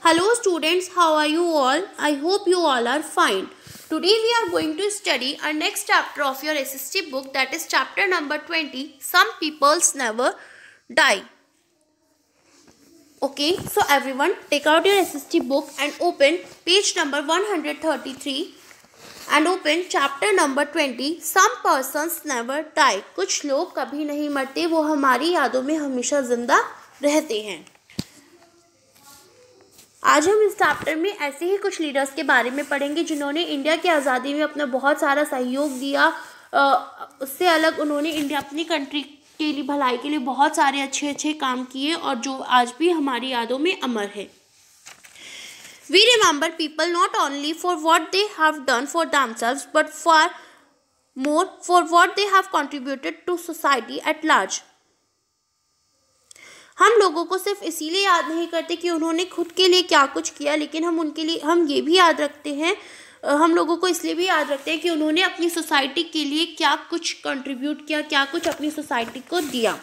Hello students, how are you all? I hope you all are fine. Today we are going to study our next chapter of your SST book, that is chapter number 20, Some Peoples Never Die. Okay, so everyone take out your SST book and open page number 133 and open chapter number 20, Some Persons Never Die. कुछ लोग कभी नहीं मरते, वो हमारी यादों में हमेशा जिंदा रहते हैं। आज हम इस चैप्टर में ऐसे ही कुछ लीडर्स के बारे में पढ़ेंगे जिन्होंने इंडिया की आज़ादी में अपना बहुत सारा सहयोग दिया। उससे अलग उन्होंने इंडिया अपनी कंट्री के लिए भलाई के लिए बहुत सारे अच्छे काम किए और जो आज भी हमारी यादों में अमर है। We remember people not only for what they have done for themselves but far more for what they have contributed to society at large. हम लोगों को सिर्फ इसीलिए याद नहीं करते कि उन्होंने खुद के लिए क्या कुछ किया, लेकिन हम ये भी याद रखते हैं, हम लोगों को इसलिए भी याद रखते हैं कि उन्होंने अपनी सोसाइटी के लिए क्या कुछ कंट्रीब्यूट किया, क्या कुछ अपनी सोसाइटी को दिया।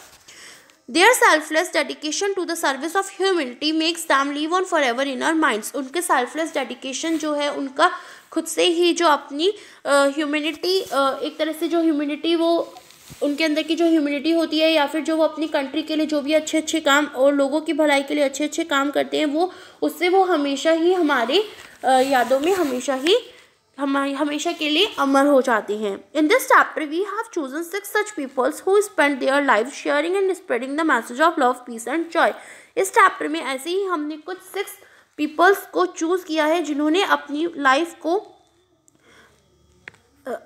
Their selfless dedication to the service of humanity makes them live on forever in our minds. उनके selfless dedication जो है, उनका खुद से ही जो अपनी ह्यूमैनिटी, एक तरह से जो ह्यूमैनिटी, वो उनके अंदर की जो ह्यूमैनिटी होती है, या फिर जो वो अपनी कंट्री के लिए जो भी अच्छे काम और लोगों की भलाई के लिए अच्छे काम करते हैं, वो उससे वो हमेशा ही हमारे यादों में हमेशा के लिए अमर हो जाते हैं। In this chapter we have chosen 6 such peoples who spend their life sharing and spreading the message of love, peace and joy. इस चैप्टर में ऐसे ही हमने कुछ 6 पीपल्स को चूज़ किया है जिन्होंने अपनी लाइफ को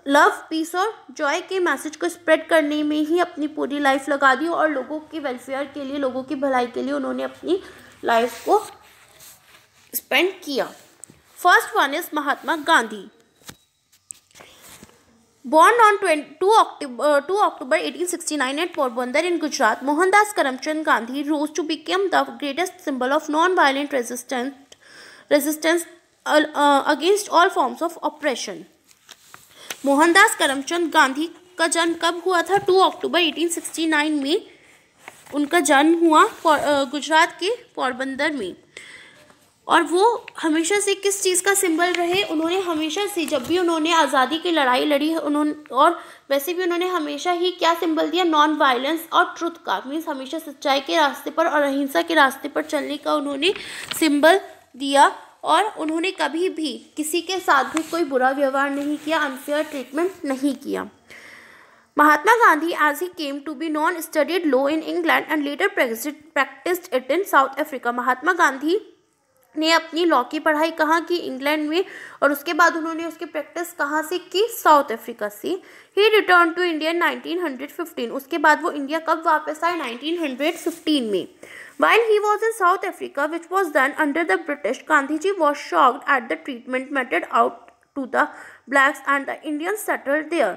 लव, पीस और जॉय के मैसेज को स्प्रेड करने में ही अपनी पूरी लाइफ लगा दी और लोगों के वेलफेयर के लिए, लोगों की भलाई के लिए उन्होंने अपनी लाइफ को स्पेंड किया। First one is Mahatma Gandhi. Born on 2 October 1869 at Porbandar in Gujarat, Mohandas Karamchand Gandhi rose to become the greatest symbol of non-violent resistance against all forms of oppression. Mohandas Karamchand Gandhi का जन्म कब हुआ था? 2 अक्टूबर 1869 में उनका जन्म हुआ गुजरात के पोरबंदर में। और वो हमेशा से किस चीज़ का सिंबल रहे? उन्होंने हमेशा से, जब भी उन्होंने आज़ादी की लड़ाई लड़ी, और वैसे भी उन्होंने हमेशा ही क्या सिंबल दिया? नॉन वायलेंस और ट्रुथ का, मीन्स हमेशा सच्चाई के रास्ते पर और अहिंसा के रास्ते पर चलने का उन्होंने सिंबल दिया। और उन्होंने कभी भी किसी के साथ भी कोई बुरा व्यवहार नहीं किया, अनफेयर ट्रीटमेंट नहीं किया। Mahatma Gandhi, as he came to be known, studied law in England and later practised it in South Africa. Mahatma Gandhi ने अपनी लॉ की पढ़ाई कहाँ की? इंग्लैंड में, और उसके बाद उन्होंने उसकी प्रैक्टिस कहाँ से की? साउथ अफ्रीका से। ही रिटर्न टू इंडिया इन 1915। उसके बाद वो इंडिया कब वापस आए? 1915 में। While he was in South Africa, which was then under the British, Gandhiji was shocked at the treatment meted out to the blacks and the Indians settled there.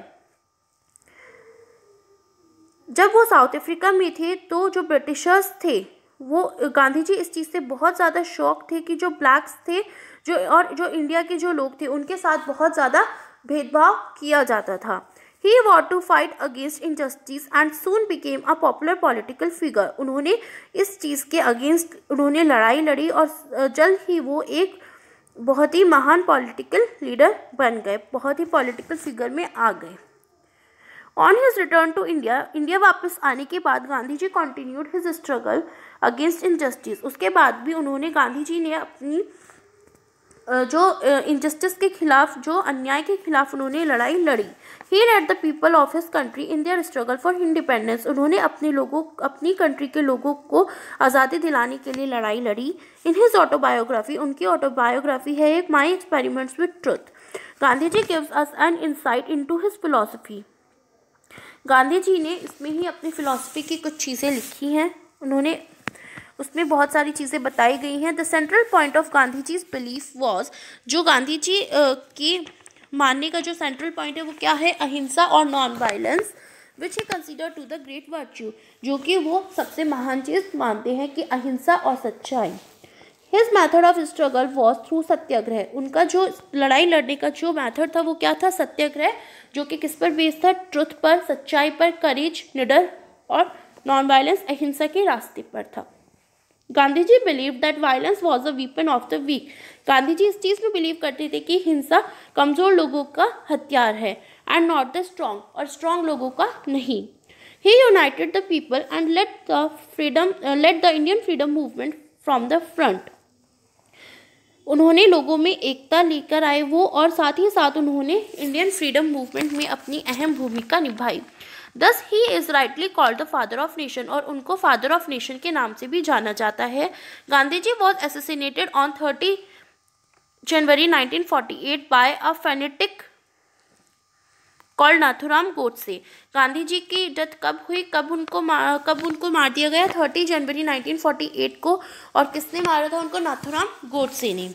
जब वो south Africa में थे तो जो ब्रिटिशर्स थे, वो गांधी जी इस चीज़ से बहुत ज़्यादा शॉक थे कि जो ब्लैक्स थे, जो इंडिया के जो लोग थे, उनके साथ बहुत ज़्यादा भेदभाव किया जाता था। He wanted to fight against injustice and soon became a popular political figure. उन्होंने इस चीज़ के अगेंस्ट उन्होंने लड़ाई लड़ी और जल्द ही वो एक बहुत ही महान पॉलिटिकल लीडर बन गए, बहुत ही पॉलिटिकल फिगर में आ गए। On his return to India वापस आने के बाद Gandhi ji continued his struggle against injustice. उसके बाद भी गांधी जी ने अपनी जो इनजस्टिस के खिलाफ, जो अन्याय के खिलाफ उन्होंने लड़ाई लड़ी। He led the people of his country in their struggle for independence. उन्होंने अपनी कंट्री के लोगों को आज़ादी दिलाने के लिए लड़ाई लड़ी। इन हिज ऑटोबायोग्राफी, उनकी ऑटोबायोग्राफी है एक, my experiments with truth. Gandhi ji gives us an insight into his philosophy. Gandhi ji ने इसमें ही अपनी फिलॉसफी की कुछ चीज़ें लिखी हैं, उन्होंने उसमें बहुत सारी चीज़ें बताई गई हैं। The central point of Gandhi ji's belief was, जो गांधी जी की मानने का जो सेंट्रल पॉइंट है वो क्या है? अहिंसा और non violence, which he consider to the great virtue, जो कि वो सबसे महान चीज़ मानते हैं कि अहिंसा और सच्चाई। His method of struggle was through satyagraha. उनका जो लड़ाई लड़ने का जो मैथड था वो क्या था? सत्याग्रह, जो कि किस पर बेस्ड था? ट्रुथ पर, सच्चाई पर, करेज, निडर और नॉन वायलेंस, अहिंसा के रास्ते पर था। Gandhi ji believe that violence was a weapon of the weak. Gandhi ji इस चीज़ में बिलीव करते थे कि हिंसा कमज़ोर लोगों का हथियार है एंड नॉट द स्ट्रॉन्ग, और स्ट्रॉन्ग लोगों का नहीं। He united the people and led the Indian freedom movement from the front. उन्होंने लोगों में एकता लेकर आए वो, और साथ ही साथ उन्होंने इंडियन फ्रीडम मूवमेंट में अपनी अहम भूमिका निभाई। Thus he is rightly called the father of nation, और उनको फादर ऑफ नेशन के नाम से भी जाना जाता है। Gandhi ji was assassinated on 30 January 1948 by a fanatic called Nathuram Godse. Gandhi ji की डेथ कब हुई, कब उनको मार दिया गया? 30 जनवरी 1948 को। और किसने मारा था उनको? नाथुराम गोडसे ने।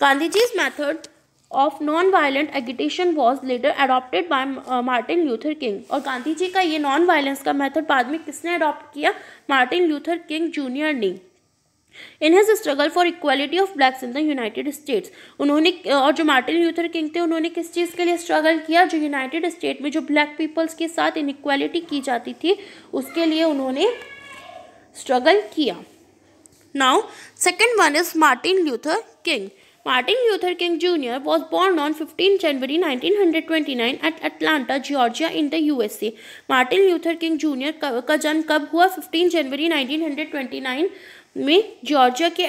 Gandhi ji's method of non-violent agitation was later adopted by Martin Luther King, और गांधी जी का ये नॉन वायलेंस का मेथड बाद में किसने अडॉप्ट किया? मार्टिन ल्यूथर किंग जूनियर ने। In his struggle for equality of blacks in the United states, उन्होंने, और जो मार्टिन ल्यूथर किंग थे उन्होंने किस चीज़ के लिए स्ट्रगल किया? जो यूनाइटेड स्टेट में जो ब्लैक पीपल्स के साथ इनइक्वालिटी की जाती थी उसके लिए उन्होंने स्ट्रगल किया। Now second one is Martin Luther king. Martin Luther King Jr. was born on 15 January 1929 at Atlanta, Georgia in the USA. Martin Luther King Jr. का जन्म कब हुआ? 15 जनवरी 1929 में जॉर्जिया के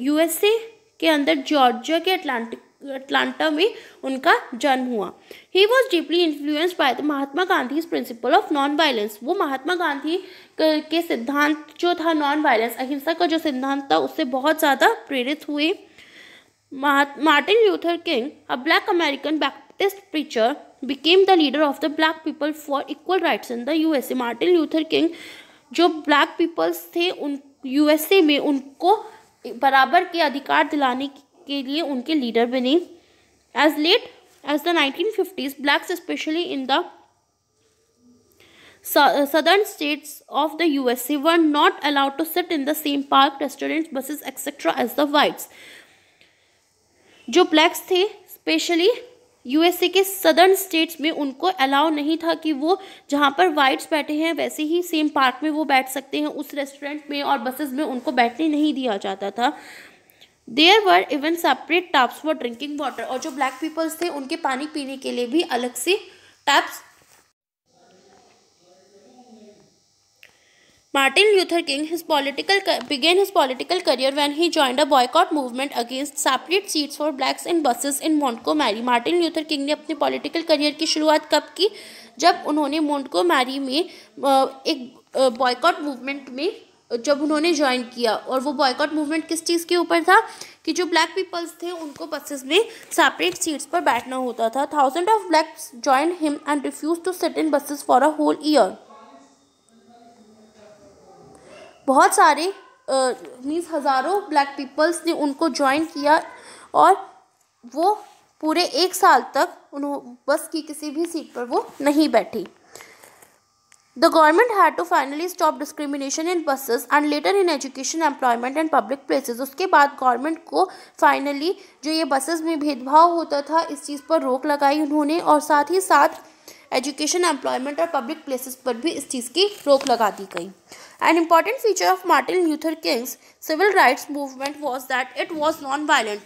USA के अंदर जॉर्जिया के अटलांटा में उनका जन्म हुआ। He was deeply influenced by the Mahatma Gandhi's principle of non-violence. वो महात्मा गांधी के सिद्धांत जो था नॉन वायलेंस, अहिंसा का जो सिद्धांत था, उससे बहुत ज़्यादा प्रेरित हुए। Martin Luther King, a black American Baptist preacher, became the leader of the black people for equal rights in the USA. Martin Luther King जो black peoples थे उन USA में उनको बराबर के अधिकार दिलाने के लिए उनके लीडर बने। As late as the 1950s, blacks especially in the southern states of the USA were not allowed to sit in the same park, restaurants, buses, etc. as the whites. जो ब्लैक्स थे specially USA के southern states में उनको allow नहीं था कि वो जहाँ पर वाइट्स बैठे हैं वैसे ही सेम पार्क में वो बैठ सकते हैं, उस रेस्टोरेंट में और बसेस में उनको बैठने नहीं दिया जाता था। There were even separate taps for drinking water, और जो ब्लैक पीपल्स थे उनके पानी पीने के लिए भी अलग से taps. Martin Luther King began his political career when he joined a boycott movement against separate seats for blacks in buses in Montgomery. Martin Luther King ने अपने पॉलिटिकल करियर की शुरुआत कब की? जब उन्होंने मोंटगोमेरी में एक बॉयकॉट मूवमेंट में जब उन्होंने ज्वाइन किया। और वो बॉयकॉट मूवमेंट किस चीज़ के ऊपर था? कि जो ब्लैक पीपल्स थे उनको बसेस में सेपरेट सीट्स पर बैठना होता था। Thousand of blacks join him and refuse to sit in buses for a whole year. बहुत सारे मीन्स हज़ारों ब्लैक पीपल्स ने उनको ज्वाइन किया और वो पूरे एक साल तक बस की किसी भी सीट पर वो नहीं बैठी। The government had to finally stop discrimination in buses and later in education, employment and public places. उसके बाद गवर्नमेंट को फाइनली जो ये बसेस में भेदभाव होता था इस चीज़ पर रोक लगाई उन्होंने, और साथ ही साथ एजुकेशन, एम्प्लॉयमेंट और पब्लिक प्लेसेस पर भी इस चीज़ की रोक लगा दी गई। An important feature of Martin Luther King's civil rights movement was that it was non-violent.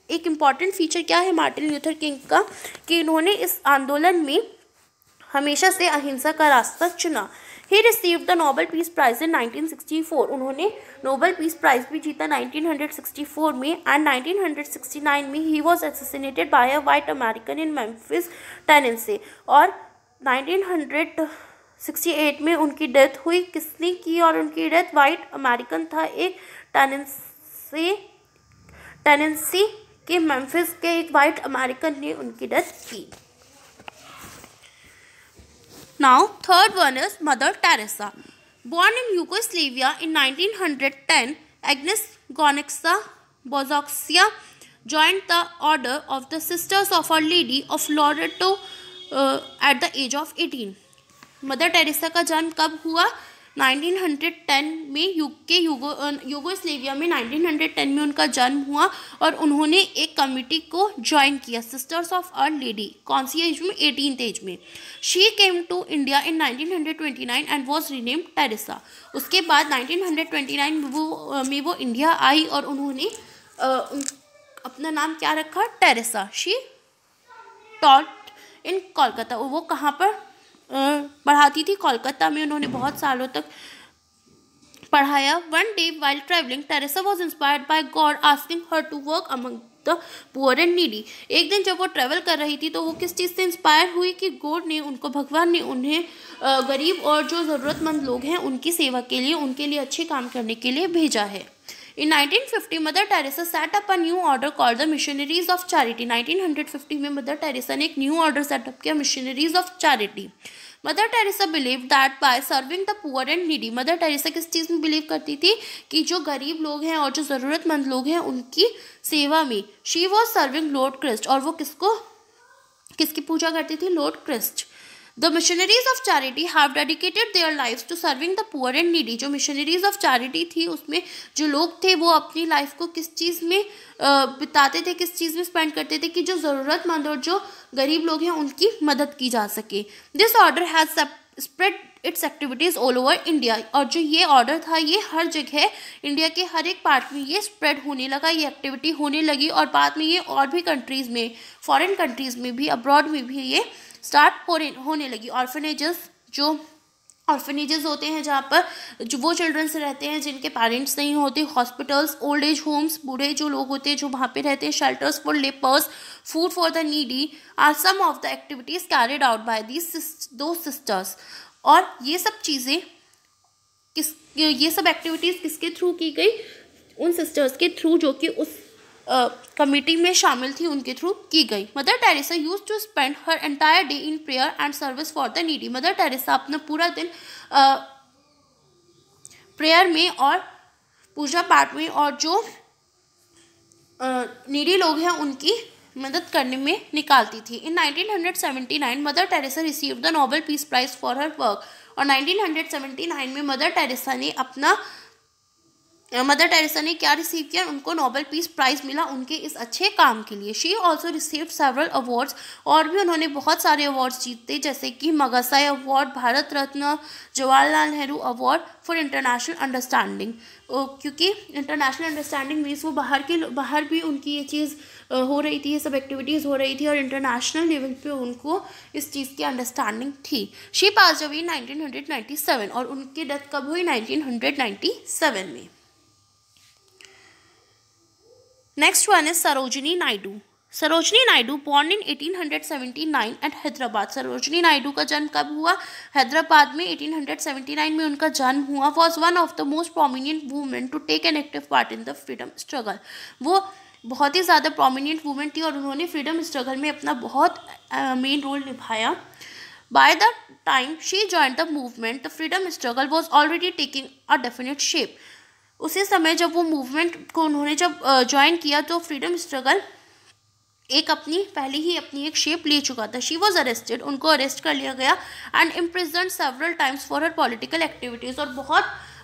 एक important feature क्या है मार्टिन ल्यूथर किंग का? कि इन्होंने इस आंदोलन में हमेशा से अहिंसा का रास्ता चुना। He received the Nobel Peace Prize in 1964. उन्होंने नोबेल पीस प्राइज भी जीता 1964 में, एंड 1969 में he was assassinated by a white American in Memphis, Tennessee. और 1968 में उनकी डेथ हुई। किसने की? और उनकी डेथ वाइट अमेरिकन था, एक टेनेसी के मेम्फिस के एक वाइट अमेरिकन ने उनकी डेथ की। Now third one is Mother Teresa. Born in Yugoslavia in 1910, Agnes Gonxha Bojaxhiu joined the order of the Sisters of Our Lady of Loreto at the age of 18. Mother Teresa का जन्म कब हुआ? 1910 में यूगोस्लेविया में 1910 में उनका जन्म हुआ और उन्होंने एक कमिटी को ज्वाइन किया, सिस्टर्स ऑफ आवर लेडी। कौन सी एज में? 18th एज में। She came to India in 1929 and was renamed Teresa. उसके बाद 1929 में वो इंडिया आई और उन्होंने अपना नाम क्या रखा? Teresa. She taught in Kolkata. वो कहाँ पर पढ़ाती थी? कोलकाता में। उन्होंने बहुत सालों तक पढ़ाया। One day while travelling Teresa was inspired by God asking her to work among the poor and needy. एक दिन जब वो ट्रेवल कर रही थी तो वो किस चीज़ से इंस्पायर हुई कि गॉड ने उनको, भगवान ने उन्हें गरीब और जो ज़रूरतमंद लोग हैं उनकी सेवा के लिए, उनके लिए अच्छे काम करने के लिए भेजा है। In 1950, Mother Teresa set up a new order called the Missionaries of Charity. 1950 में मदर टेरेसा ने एक न्यू ऑर्डर सेटअप किया, missionaries of charity. Mother Teresa believe that by serving the poor and needy. Mother Teresa किस चीज़ में believe करती थी? कि जो गरीब लोग हैं और जो ज़रूरतमंद लोग हैं उनकी सेवा में। She was serving Lord Christ. और वो किसकी पूजा करती थी? Lord Christ. The missionaries of charity have dedicated their lives to serving the poor and needy. जो missionaries of charity थी उसमें जो लोग थे वो अपनी लाइफ को किस चीज़ में बिताते थे, किस चीज़ में स्पेंड करते थे कि जो ज़रूरतमंद और जो गरीब लोग हैं उनकी मदद की जा सके। This order has spread its activities all over India. और जो ये ऑर्डर था ये हर जगह इंडिया के हर एक पार्ट में ये स्प्रेड होने लगा, ये एक्टिविटी होने लगी और बाद में ये और भी कंट्रीज़ में, फॉरेन कंट्रीज़ में भी, अब्रॉड में भी ये स्टार्ट होने लगी। ऑर्फनेजेस होते हैं जहाँ पर जो वो चिल्ड्रंस रहते हैं जिनके पेरेंट्स नहीं होते, हॉस्पिटल्स, ओल्ड एज होम्स, बूढ़े जो लोग होते हैं जो वहाँ पे रहते हैं, shelters for lepers, food for the needy are some of the activities carried out by the sisters. और ये सब एक्टिविटीज़ किसके थ्रू की गई? उन सिस्टर्स के थ्रू जो कि उस कमिटी में शामिल थी, उनके थ्रू की गई। Mother Teresa use to spend her entire day in prayer and service for the needy. Mother Teresa अपना पूरा दिन प्रेयर में और पूजा पाठ में और जो नीडी लोग हैं उनकी मदद करने में निकालती थी। In 1979 Mother Teresa received the Nobel peace prize for her work. और 1979 में मदर टेरेसा ने क्या रिसीव किया? उनको नोबेल पीस प्राइज़ मिला उनके इस अच्छे काम के लिए। She also received several awards. और भी उन्होंने बहुत सारे अवार्ड्स जीते जैसे कि Magsaysay award, Bharat Ratna, Jawaharlal Nehru award for international understanding. क्योंकि इंटरनेशनल अंडरस्टैंडिंग मीन्स वो बाहर भी उनकी ये चीज़ हो रही थी, ये सब एक्टिविटीज़ हो रही थी और इंटरनेशनल लेवल पे उनको इस चीज़ की अंडरस्टैंडिंग थी। शी पास्ड अवे 1997 और उनकी डेथ कब हुई? 1997 में। Next one is Sarojini Naidu. Sarojini Naidu born in 1879 at Hyderabad. Sarojini Naidu का जन्म कब हुआ? हैदराबाद में 1879 में उनका जन्म हुआ। Was one of the most prominent women to take an active part in the freedom struggle. वो बहुत ही ज़्यादा प्रोमिनेंट वुमेन थी और उन्होंने फ्रीडम स्ट्रगल में अपना बहुत मेन रोल निभाया। By the time she joined the movement, the freedom struggle was already taking a definite shape. उसी समय जब वो मूवमेंट को उन्होंने जब ज्वाइन किया तो फ्रीडम स्ट्रगल पहले ही अपनी एक शेप ले चुका था। She was arrested. उनको अरेस्ट कर लिया गया and imprisoned several times for her political activities. और बहुत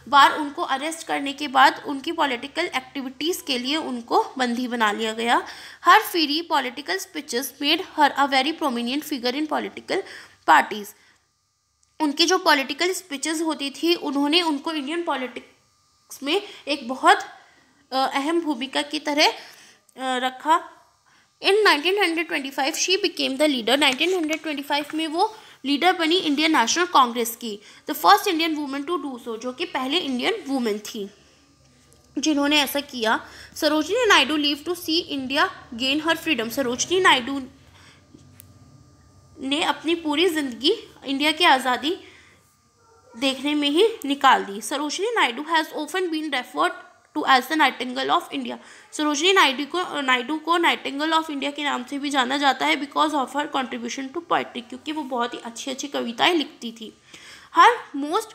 बार उनको अरेस्ट करने के बाद उनकी पॉलिटिकल एक्टिविटीज़ के लिए उनको बंदी बना लिया गया। Her free political speeches made her a very prominent figure in political parties. उनकी जो पॉलिटिकल स्पीचेस होती थी उन्होंने उनको इंडियन पॉलिटिक्स में एक बहुत अहम भूमिका की तरह रखा। In 1925 she became the leader. 1925 में वो लीडर बनी इंडियन नेशनल कांग्रेस की। The first Indian women to do so, जो कि पहले इंडियन वुमेन थी जिन्होंने ऐसा किया। Sarojini Naidu live to see India gain her freedom. Sarojini Naidu ने अपनी पूरी जिंदगी इंडिया की आज़ादी देखने में ही निकाल दी। Sarojini Naidu has often been referred to as the nightingale of India. Sarojini Naidu को नाइटिंगेल ऑफ इंडिया के नाम से भी जाना जाता है because of her contribution to poetry, क्योंकि वो बहुत ही अच्छी अच्छी कविताएं लिखती थी। Her most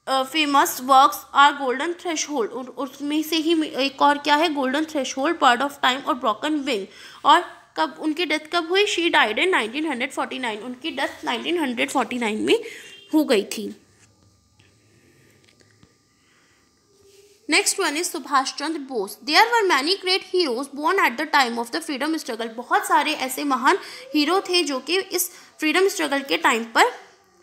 famous works are Golden Threshold. उसमें से ही एक और क्या है? Golden Threshold, Bird of Time और ब्रोकन विंग। और उनकी डेथ कब हुई? She died in 1949। उनकी डेथ 1949 में हो गई थी। Next one is Subhash Chandra Bose. There were many great heroes born at the time of the freedom struggle. बहुत सारे ऐसे महान हीरो थे जो कि इस फ्रीडम स्ट्रगल के टाइम पर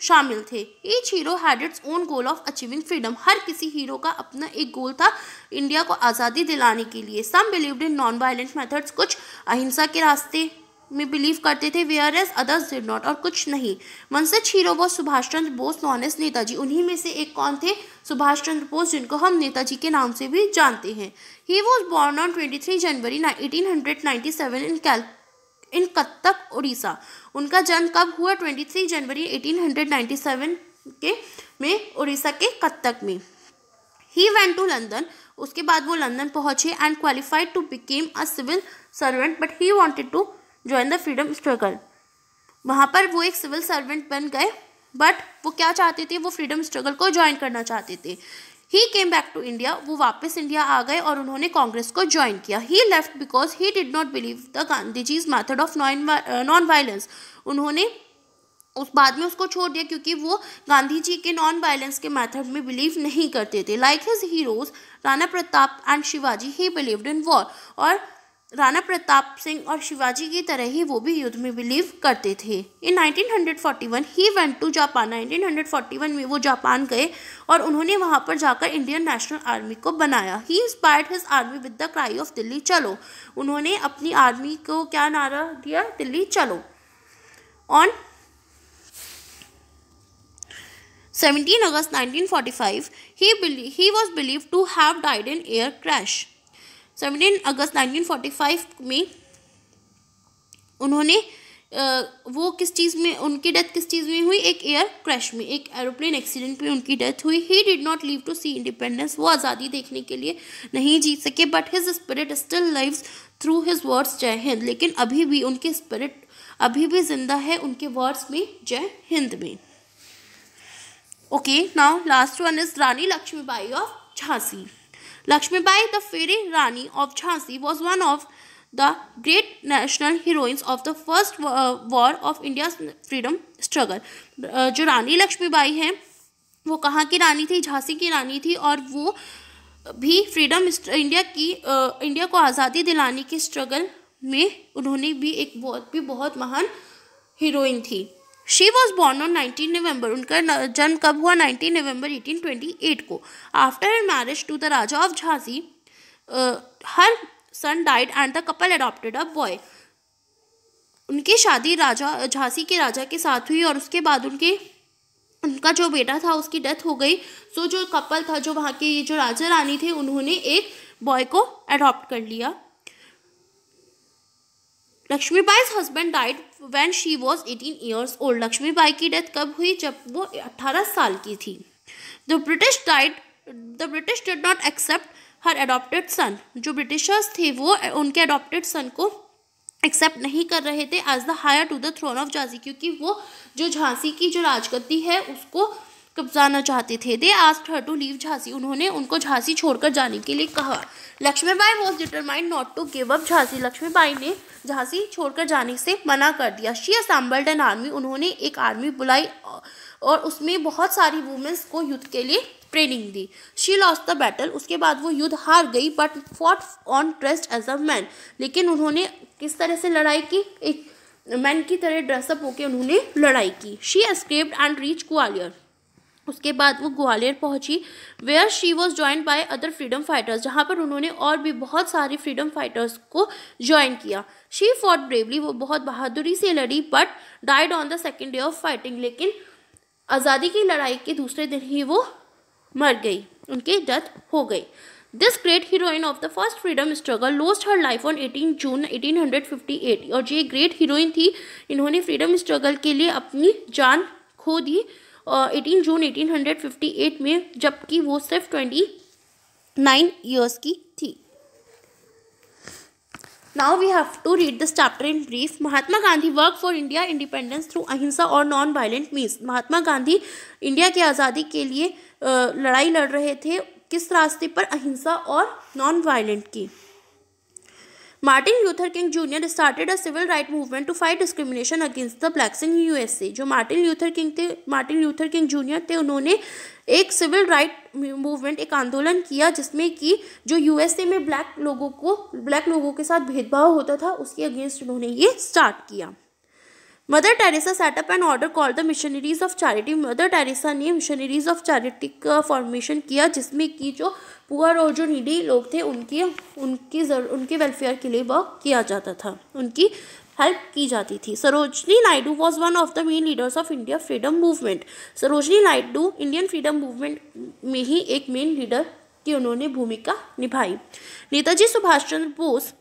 शामिल थे. Each hero had its own goal of achieving freedom. हर किसी हीरो का अपना एक गोल था इंडिया को आज़ादी दिलाने के लिए. Some believed in non violent methods. कुछ अहिंसा के रास्ते में बिलीव करते थे, whereas others did not, और कुछ नहीं. One such hero was Subhash Chandra Bose known as Netaji. उन्हीं में से एक कौन थे? सुभाष चंद्र बोस, जिनको हम नेताजी के नाम से भी जानते हैं. ही वॉज बॉर्न ऑन 23 जनवरी 1897 इन कत्तक, उड़ीसा. उनका जन्म कब हुआ? 23 जनवरी 1897 में उड़ीसा के कत्तक में. He went to London. उसके बाद वो लंदन पहुंचे and qualified to become a civil servant, but he wanted to join the freedom struggle. वहाँ पर वो एक सिविल सर्वेंट बन गए, बट वो क्या चाहते थे? वो फ्रीडम स्ट्रगल को ज्वाइन करना चाहते थे. ही केम बैक टू इंडिया. वो वापस इंडिया आ गए और उन्होंने कांग्रेस को ज्वाइन किया. He left because he did not believe the Gandhiji's method of non violence. उन्होंने उस बाद में उसको छोड़ दिया क्योंकि वो गांधी जी के नॉन वायलेंस के मेथड में बिलीव नहीं करते थे. Like his heroes Rana Pratap and Shivaji, he believed in war. और राणा प्रताप सिंह और शिवाजी की तरह ही वो भी युद्ध में बिलीव करते थे. इन 1941 ही वेंट टू जापान. 1941 में वो जापान गए और उन्होंने वहाँ पर जाकर इंडियन नेशनल आर्मी को बनाया. He inspired his army with the cry of Delhi चलो. उन्होंने अपनी आर्मी को क्या नारा दिया? दिल्ली चलो. On 17 August 1945 he was believed to have died in air crash. 17 अगस्त 1945 में उन्होंने वो किस चीज़ में, उनकी डेथ किस चीज़ में हुई? एक एयर क्रैश में, एक एरोप्लेन एक्सीडेंट में उनकी डेथ हुई. He did not live to see independence. वो आज़ादी देखने के लिए नहीं जी सके, but his spirit still lives through his words Jai Hind. लेकिन अभी भी उनकी स्पिरिट अभी भी जिंदा है उनके वर्ड्स में, जय हिंद में. Okay, now last one is Rani Lakshmibai of Jhansi. Lakshmibai, the fairy Rani of Jhansi, was one of the great national heroines of the first war of India's freedom struggle. जो रानी लक्ष्मीबाई हैं वो कहाँ की रानी थी? झांसी की रानी थी. और वो भी इंडिया को आज़ादी दिलाने के स्ट्रगल में उन्होंने भी एक बहुत महान हीरोइन थी. She was born on 19 November. उनका जन्म कब हुआ? 19 नवंबर 1828 को. After her marriage to the Raja of Jhansi, her son died and the couple adopted a boy. उनकी शादी राजा झांसी के राजा के साथ हुई और उसके बाद उनका जो बेटा था उसकी डेथ हो गई. सो जो कपल था, जो वहाँ के जो राजा रानी थे, उन्होंने एक बॉय को अडॉप्ट कर लिया. लक्ष्मीबाई's husband died when she was 18 years old. Lakshmibai की डेथ कब हुई? जब वो 18 साल की थी. The British did not accept her adopted son. जो ब्रिटिशर्स थे वो उनके अडॉप्टेड सन को एक्सेप्ट नहीं कर रहे थे as the heir to the throne of Jhansi, क्योंकि वो जो झांसी की जो राजगद्दी है उसको कब्जाना चाहते थे. They asked her to leave Jhansi. उन्होंने उनको झांसी छोड़कर जाने के लिए कहा. Lakshmibai was determined not to give up Jhansi. Lakshmibai ने झांसी छोड़कर जाने से मना कर दिया. She assembled an army. उन्होंने एक आर्मी बुलाई और उसमें बहुत सारी वुमेन्स को युद्ध के लिए ट्रेनिंग दी. She lost the battle. उसके बाद वो युद्ध हार गई, but fought on dressed as a man. लेकिन उन्होंने किस तरह से लड़ाई की? एक मैन की तरह ड्रेसअप होकर उन्होंने लड़ाई की. She escaped and reach Gwalior. उसके बाद वो ग्वालियर पहुंची, where she was join by other freedom fighters, जहाँ पर उन्होंने और भी बहुत सारे फ्रीडम फाइटर्स को ज्वाइन किया. She fought bravely. वो बहुत बहादुरी से लड़ी, but died on the second day of fighting. लेकिन आज़ादी की लड़ाई के दूसरे दिन ही वो मर गई, उनकी डेथ हो गई. This great heroine of the first freedom struggle lost her life on 18 जून 1858. और ये ग्रेट हीरोइन थी, इन्होंने फ्रीडम स्ट्रगल के लिए अपनी जान खो दी 18 जून 1858 में, जबकि वो सिर्फ 29 ईयर्स की थी. Now we have to read this chapter in brief. Mahatma Gandhi work for India independence through ahimsa और non violent means. Mahatma Gandhi India की आज़ादी के लिए लड़ाई लड़ रहे थे. किस रास्ते पर? अहिंसा और नॉन वायलेंट की. Martin Luther King junior started a civil right movement to fight discrimination against the blacks in USA. जो मार्टिन ल्यूथर किंग जूनियर थे, उन्होंने एक सिविल राइट मूवमेंट, एक आंदोलन किया जिसमें कि जो यूएसए में ब्लैक लोगों के साथ भेदभाव होता था उसके अगेंस्ट उन्होंने ये स्टार्ट किया। Mother Teresa set up an order called the missionaries of charity. Mother Teresa ने मिशनरीज ऑफ चैरिटी का फॉर्मेशन किया जिसमें कि जो पुअर और जो नीडी लोग थे उनके वेलफेयर के लिए वर्क किया जाता था, उनकी हेल्प की जाती थी। Sarojini Naidu was one of the main leaders of India freedom movement. Sarojini Naidu Indian freedom movement में ही एक मेन लीडर की उन्होंने भूमिका निभाई। Netaji Subhash Chandra Bose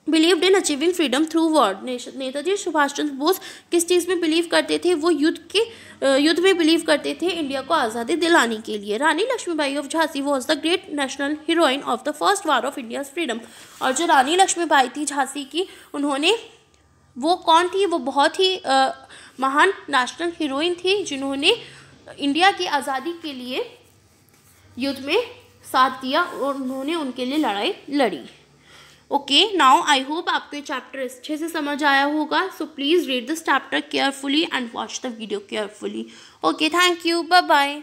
believed in achieving freedom through war. Netaji Subhash Chandra Bose किस चीज़ में बिलीव करते थे? वो युद्ध में बिलीव करते थे, इंडिया को आज़ादी दिलाने के लिए। Rani Lakshmibai of Jhansi was the great national heroine of the first war of India's freedom. और जो रानी लक्ष्मीबाई थी झांसी की, वो कौन थी? वो बहुत ही महान नेशनल हीरोइन थी जिन्होंने इंडिया की आज़ादी के लिए युद्ध में साथ दिया और उन्होंने उनके लिए लड़ाई लड़ी। ओके, नाउ आई होप आपको ये चैप्टर अच्छे से समझ आया होगा। So please read this chapter carefully and watch the video carefully. Okay, thank you, bye bye.